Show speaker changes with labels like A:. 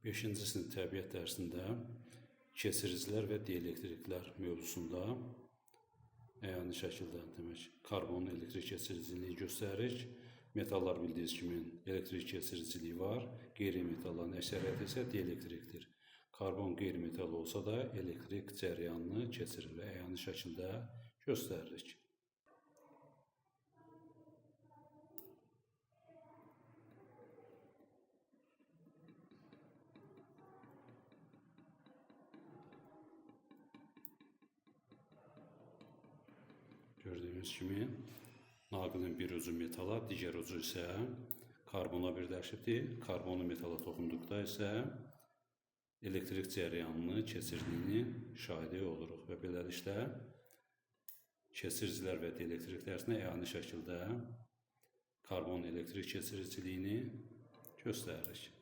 A: 5-ci sinif təbiət dərsində keçiricilər və dielektriklər mövzusunda əyani şəkildə karbonun elektrik keçiriciliyi göstəririk. Metallar bildiyiniz kimi elektrik keçiriciliyi var. Qeyri-metalların əksəriyyəti isə dielektrikdir. Karbon qeyri-metal olsa da elektrik cəryanını keçirir və əyani şəkildə göstəririk. Gördüyünüz kimi naqilin bir ucu metala, digər ucu isə karbona birləşibdir. Karbonu metala toxunduqda isə elektrik cəryanını keçirdiyini şahidi oluruq və beləliklə keçiricilər və dielektriklər arasında əyani şəkildə karbon elektrik keçiriciliyini göstəririk.